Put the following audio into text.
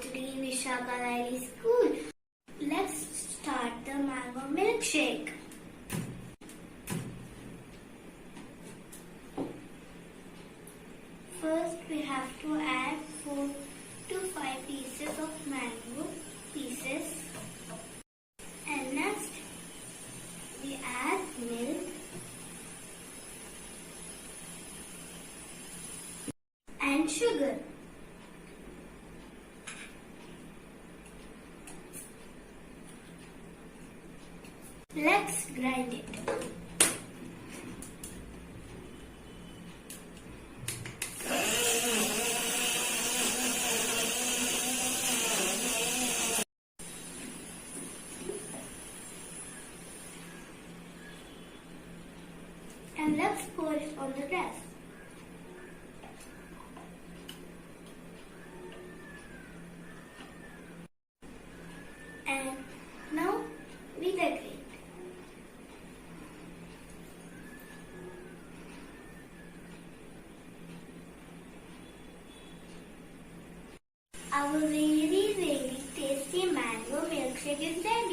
today in Visakha school. Let's start the mango milkshake. First we have to add 4 to 5 pieces of mango pieces, and next we add milk and sugar. Let's grind it. And let's pour it on the grass. And now we decorate. Our very tasty mango milkshake is ready.